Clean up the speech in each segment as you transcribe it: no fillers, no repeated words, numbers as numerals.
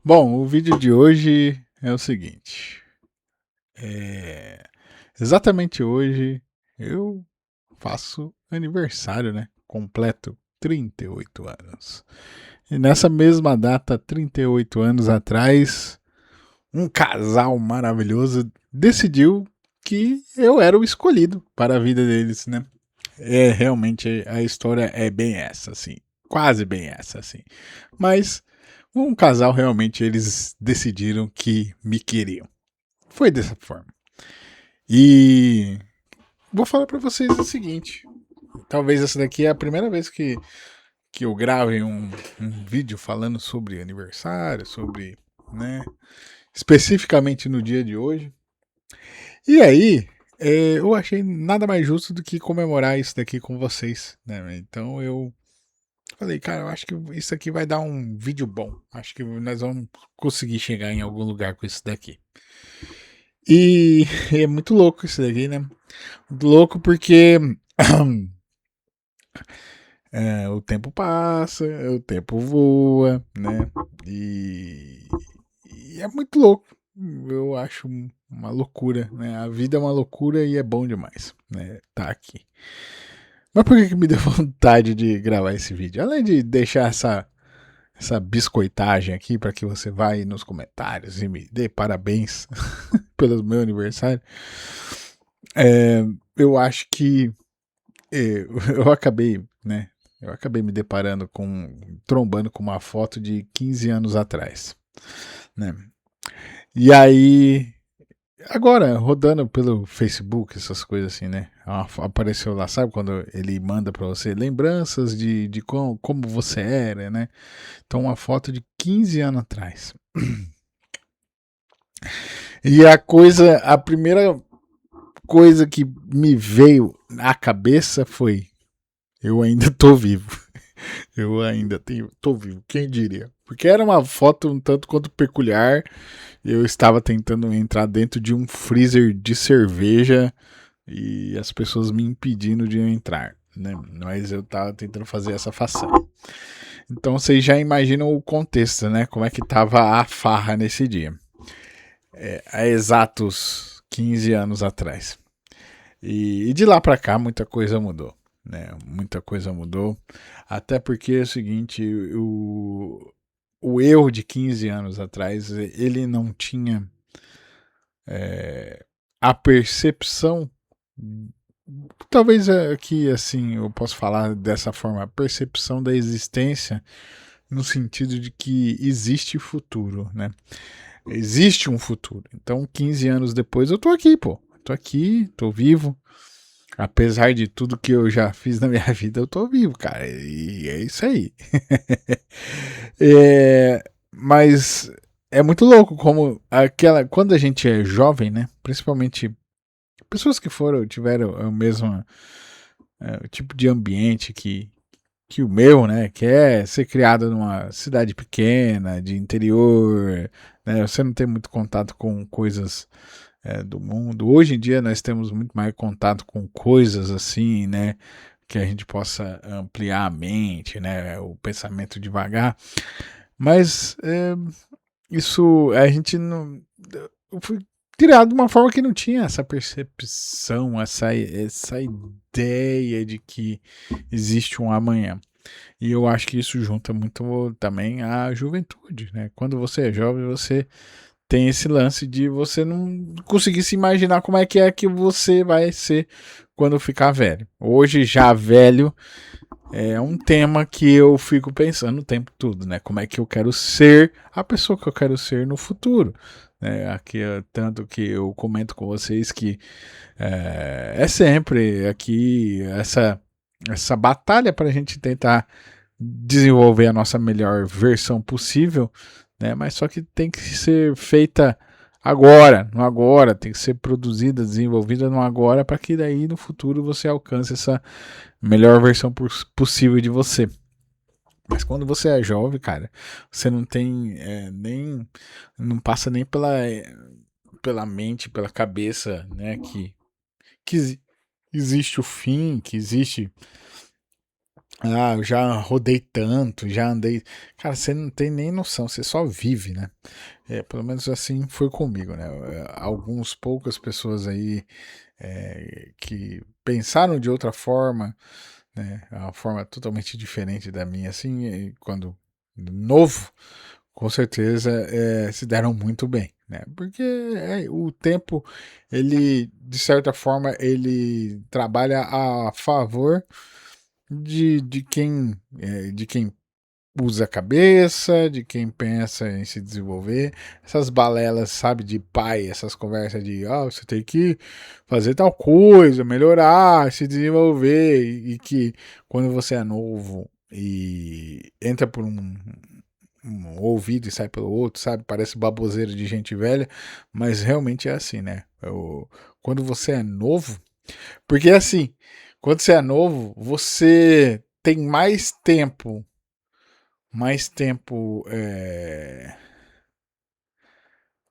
Bom, o vídeo de hoje é o seguinte. Exatamente hoje eu faço aniversário, né? Completo 38 anos. E nessa mesma data, 38 anos atrás, um casal maravilhoso decidiu que eu era o escolhido para a vida deles, né? Realmente a história é bem essa, assim. Quase bem essa, assim. Mas um casal realmente eles decidiram que me queriam. Foi dessa forma. E vou falar para vocês o seguinte: talvez essa daqui é a primeira vez que eu grave um vídeo falando sobre aniversário, sobre, né, especificamente no dia de hoje. E aí, eu achei nada mais justo do que comemorar isso daqui com vocês, né? Então eu falei, cara, eu acho que isso aqui vai dar um vídeo bom. Acho que nós vamos conseguir chegar em algum lugar com isso daqui. E é muito louco isso daqui, né? Muito louco porque o tempo passa, o tempo voa, né? E, e é muito louco. Eu acho uma loucura, né? A vida é uma loucura e é bom demais, né? Tá aqui. Mas por que me deu vontade de gravar esse vídeo? Além de deixar essa biscoitagem aqui para que você vá aí nos comentários e me dê parabéns pelo meu aniversário, é, eu acho que eu acabei, né? Eu acabei me deparando trombando com uma foto de 15 anos atrás, né? E aí, agora, rodando pelo Facebook, essas coisas assim, né? Apareceu lá, sabe quando ele manda pra você lembranças de como você era, né? Então, uma foto de 15 anos atrás. E a primeira coisa que me veio à cabeça foi: eu ainda tô vivo. Eu ainda tô vivo, quem diria? Porque era uma foto um tanto quanto peculiar. Eu estava tentando entrar dentro de um freezer de cerveja e as pessoas me impedindo de eu entrar, né? Mas eu estava tentando fazer essa façanha. Então vocês já imaginam o contexto, né? Como é que tava a farra nesse dia. Há exatos 15 anos atrás. E de lá para cá muita coisa mudou, né? Muita coisa mudou. Até porque é o seguinte, o erro de 15 anos atrás, ele não tinha a percepção, talvez aqui assim eu posso falar dessa forma, a percepção da existência no sentido de que existe futuro, né? Existe um futuro. Então, 15 anos depois eu tô aqui, pô. Tô aqui, tô vivo. Apesar de tudo que eu já fiz na minha vida, eu tô vivo, cara. E é isso aí. Mas é muito louco como quando a gente é jovem, né? Principalmente pessoas que tiveram o mesmo tipo de ambiente que o meu, né? Que é ser criado numa cidade pequena, de interior, né? Você não tem muito contato com coisas do mundo. Hoje em dia nós temos muito mais contato com coisas assim, né? Que a gente possa ampliar a mente, né? O pensamento devagar. Mas isso a gente não. Eu fui criado de uma forma que não tinha essa percepção, essa ideia de que existe um amanhã. E eu acho que isso junta muito também a juventude, né? Quando você é jovem, você tem esse lance de você não conseguir se imaginar como é que você vai ser quando ficar velho. Hoje, já velho, é um tema que eu fico pensando o tempo todo, né? Como é que eu quero ser a pessoa que eu quero ser no futuro. Né? Aqui, tanto que eu comento com vocês que é sempre aqui essa batalha para a gente tentar desenvolver a nossa melhor versão possível, né? Mas só que tem que ser feita agora, no agora, tem que ser produzida, desenvolvida no agora, para que daí no futuro você alcance essa melhor versão possível de você. Mas quando você é jovem, cara, você não tem nem. Não passa nem pela mente, pela cabeça, né? Que existe o fim, que existe Ah, eu já rodei tanto, já andei. Cara, você não tem nem noção, você só vive, né? Pelo menos assim foi comigo, né? Alguns poucas pessoas aí que pensaram de outra forma, né? Uma forma totalmente diferente da minha, assim, e quando novo, com certeza se deram muito bem, né? Porque o tempo, ele, de certa forma, ele trabalha a favor de quem usa a cabeça, de quem pensa em se desenvolver. Essas balelas, sabe, de pai, essas conversas de você tem que fazer tal coisa, melhorar, se desenvolver, e que quando você é novo e entra por um ouvido e sai pelo outro, sabe? Parece baboseira de gente velha, mas realmente é assim, né? Quando você é novo, porque assim, quando você é novo, você tem mais tempo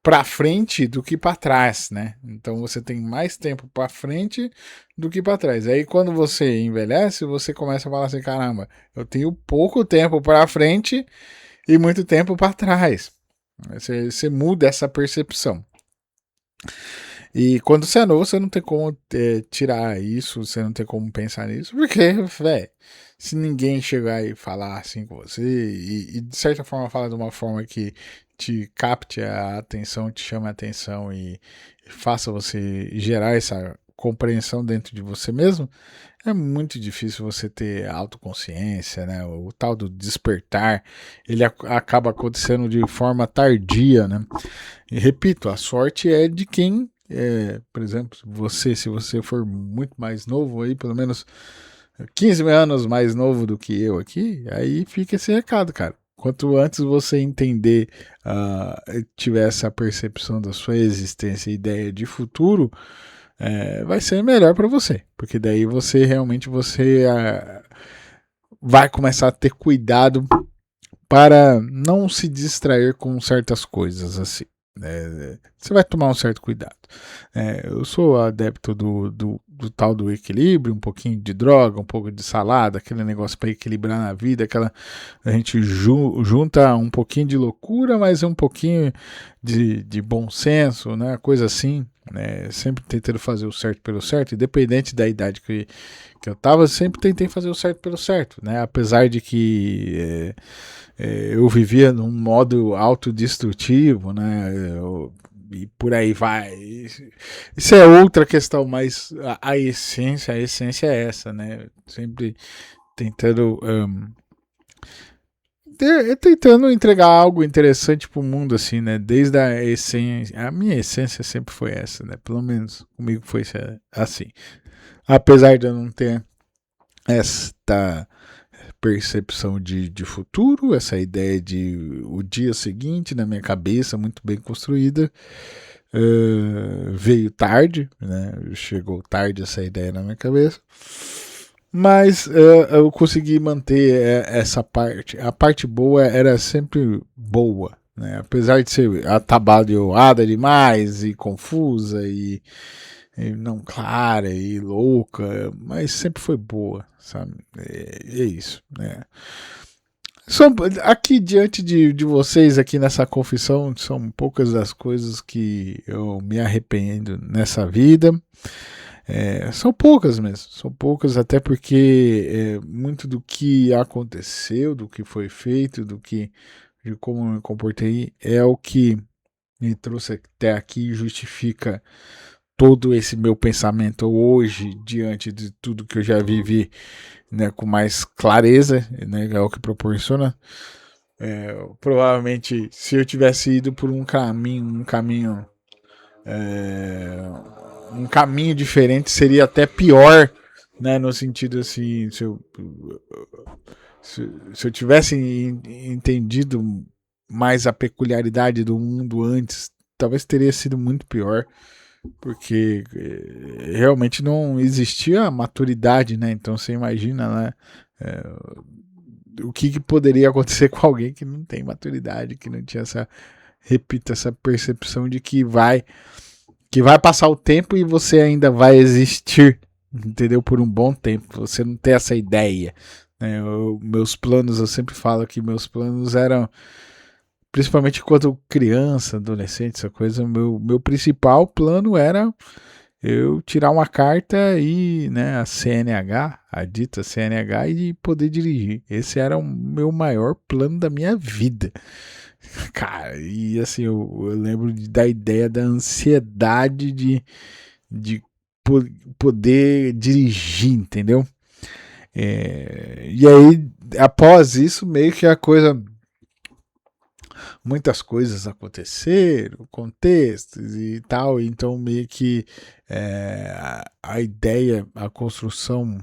para frente do que para trás, né? Então você tem mais tempo para frente do que para trás. Aí quando você envelhece, você começa a falar assim, caramba, eu tenho pouco tempo para frente e muito tempo para trás. Você muda essa percepção. E quando você é novo, você não tem como tirar isso, você não tem como pensar nisso, porque, velho, se ninguém chegar e falar assim com você, e de certa forma falar de uma forma que te capte a atenção, te chame a atenção e faça você gerar essa compreensão dentro de você mesmo, é muito difícil você ter autoconsciência, né? O tal do despertar, ele acaba acontecendo de forma tardia, né? E repito, a sorte é de quem, por exemplo, se você for muito mais novo aí, pelo menos 15 anos mais novo do que eu aqui, aí fica esse recado, cara. Quanto antes você entender, tiver essa percepção da sua existência e ideia de futuro, vai ser melhor para você, porque daí você realmente vai começar a ter cuidado para não se distrair com certas coisas assim. Você vai tomar um certo cuidado. Eu sou adepto do tal do equilíbrio, um pouquinho de droga, um pouco de salada, aquele negócio para equilibrar na vida, a gente junta um pouquinho de loucura, mas um pouquinho de bom senso, né? Coisa assim. Sempre tentando fazer o certo pelo certo, independente da idade que eu tava, sempre tentei fazer o certo pelo certo, né? Apesar de que eu vivia num modo autodestrutivo, né? E por aí vai. Isso é outra questão, mas a essência é essa, né? Sempre tentando tentando entregar algo interessante pro mundo, assim, né? Desde a essência, a minha essência sempre foi essa, né? Pelo menos comigo foi assim. Apesar de eu não ter esta percepção de futuro, essa ideia de o dia seguinte na minha cabeça, muito bem construída, veio tarde, né? Chegou tarde essa ideia na minha cabeça. Mas eu consegui manter essa parte. A parte boa era sempre boa, né? Apesar de ser atabalhoada demais e confusa e não clara e louca, mas sempre foi boa, sabe? É isso, né? Aqui diante de vocês, aqui nessa confissão, são poucas das coisas que eu me arrependo nessa vida. São poucas mesmo, são poucas, até porque muito do que aconteceu, do que foi feito, de como eu me comportei, é o que me trouxe até aqui e justifica todo esse meu pensamento hoje, diante de tudo que eu já vivi, né, com mais clareza, né, é o que proporciona. Provavelmente, se eu tivesse ido por é, um caminho diferente, seria até pior, né, no sentido assim, se eu tivesse entendido mais a peculiaridade do mundo antes, talvez teria sido muito pior, porque realmente não existia a maturidade, né? Então você imagina, né? O que poderia acontecer com alguém que não tem maturidade, que não tinha repito, essa percepção de que vai passar o tempo e você ainda vai existir, entendeu? Por um bom tempo. Você não tem essa ideia, né? Meus planos, eu sempre falo que meus planos eram, principalmente quando criança, adolescente, essa coisa, meu principal plano era eu tirar uma carta e, né, a CNH, a dita CNH, e poder dirigir. Esse era o meu maior plano da minha vida. Cara, e assim, eu lembro da ideia da ansiedade de poder dirigir, entendeu? E aí, após isso, meio que a coisa, muitas coisas aconteceram, contextos e tal, então meio que a ideia, a construção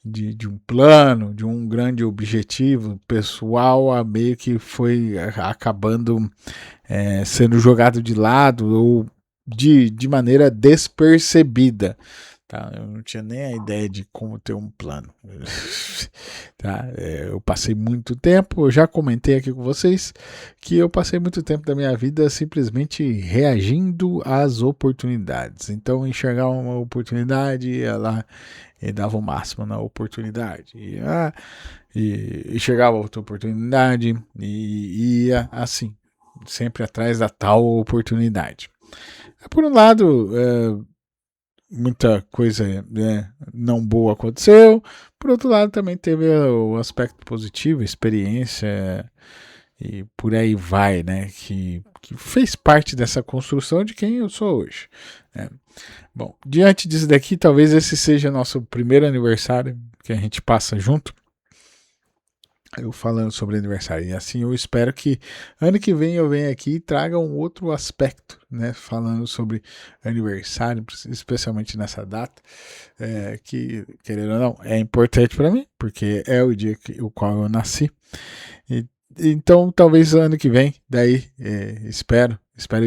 de um plano, de um grande objetivo pessoal, meio que foi acabando sendo jogado de lado ou de maneira despercebida. Tá? Eu não tinha nem a ideia de como ter um plano. Tá? Eu passei muito tempo, eu já comentei aqui com vocês que eu passei muito tempo da minha vida simplesmente reagindo às oportunidades. Então, enxergar uma oportunidade, ia lá e dava o máximo na oportunidade. E chegava outra oportunidade e ia assim, sempre atrás da tal oportunidade. Por um lado, muita coisa não boa aconteceu. Por outro lado, também teve o aspecto positivo, experiência e por aí vai, né? Que fez parte dessa construção de quem eu sou hoje. Né? Bom, diante disso daqui, talvez esse seja nosso primeiro aniversário que a gente passa junto. Eu falando sobre aniversário. E assim eu espero que ano que vem eu venha aqui e traga um outro aspecto, né? Falando sobre aniversário, especialmente nessa data, que, querendo ou não, é importante para mim, porque é o dia o qual eu nasci. E, então, talvez ano que vem, daí, espero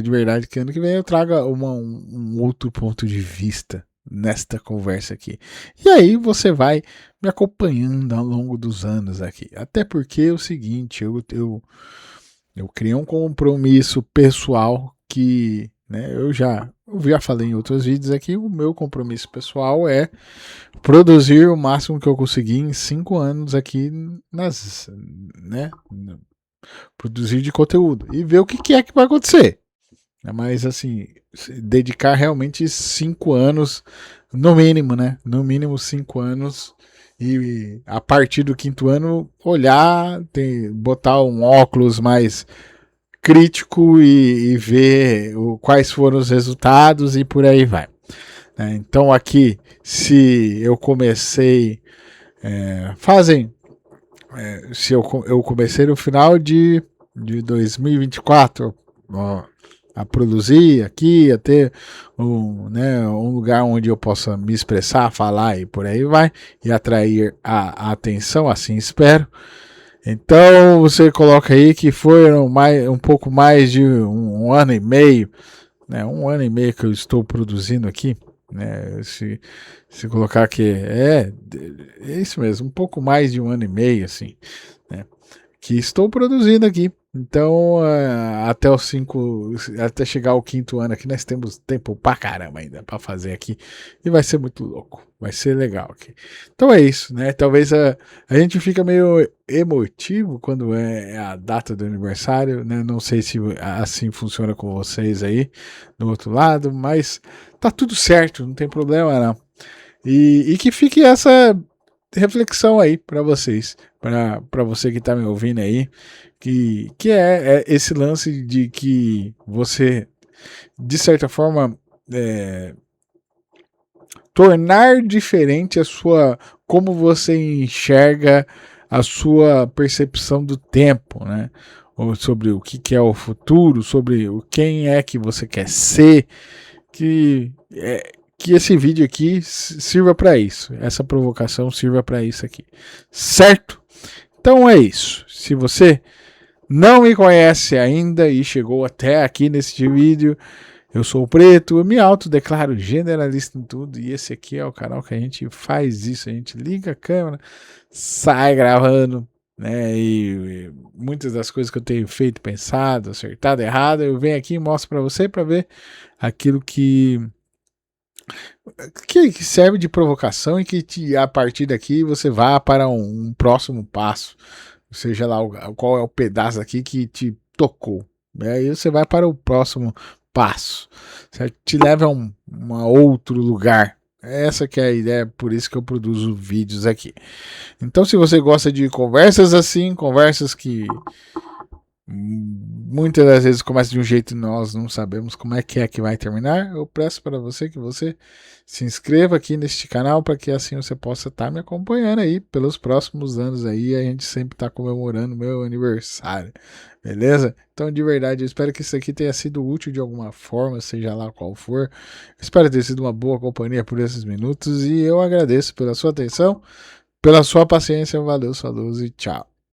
de verdade que ano que vem eu traga um outro ponto de vista nesta conversa aqui. E aí você vai me acompanhando ao longo dos anos aqui. Até porque é o seguinte, eu criei um compromisso pessoal que, né, eu já falei em outros vídeos aqui, o meu compromisso pessoal é produzir o máximo que eu conseguir em 5 anos aqui né, produzir de conteúdo e ver o que é que vai acontecer. Mas assim, dedicar realmente 5 anos, no mínimo, né? No mínimo 5 anos. E a partir do quinto ano, olhar, botar um óculos mais crítico e ver quais foram os resultados e por aí vai. Então aqui, se eu comecei, se eu comecei no final de 2024, ó, a produzir aqui, a ter um lugar onde eu possa me expressar, falar e por aí vai, e atrair a atenção, assim espero. Então você coloca aí que foram um pouco mais de um ano e meio, né? Um ano e meio que eu estou produzindo aqui, né? Se colocar que é isso mesmo, um pouco mais de um ano e meio, assim, né? Que estou produzindo aqui. Então, até chegar ao quinto ano aqui, nós temos tempo pra caramba ainda pra fazer aqui. E vai ser muito louco. Vai ser legal aqui. Então é isso, né? Talvez a gente fica meio emotivo quando é a data do aniversário, né? Não sei se assim funciona com vocês aí do outro lado, mas tá tudo certo, não tem problema não. E que fique essa reflexão aí para vocês, para você que está me ouvindo aí, que é esse lance de que você, de certa forma, tornar diferente a sua, como você enxerga a sua percepção do tempo, né? Ou sobre o que é o futuro, sobre quem é que você quer ser, que esse vídeo aqui sirva para isso, essa provocação sirva para isso aqui, certo? Então é isso. Se você não me conhece ainda e chegou até aqui nesse vídeo, eu sou o Preto, eu me autodeclaro generalista em tudo e esse aqui é o canal que a gente faz isso, a gente liga a câmera, sai gravando, né? E muitas das coisas que eu tenho feito, pensado, acertado, errado, eu venho aqui e mostro para você para ver aquilo que que serve de provocação e que a partir daqui você vá para um próximo passo, seja lá qual é o pedaço aqui que te tocou. E aí você vai para o próximo passo, certo? Te leva a um outro lugar. Essa que é a ideia, por isso que eu produzo vídeos aqui. Então, se você gosta de conversas assim, conversas que muitas das vezes começa de um jeito e nós não sabemos como é que vai terminar, eu peço para você que você se inscreva aqui neste canal para que assim você possa estar me acompanhando aí pelos próximos anos aí, a gente sempre está comemorando meu aniversário, beleza? Então de verdade eu espero que isso aqui tenha sido útil de alguma forma, seja lá qual for, espero ter sido uma boa companhia por esses minutos e eu agradeço pela sua atenção, pela sua paciência, valeu, saludos e tchau.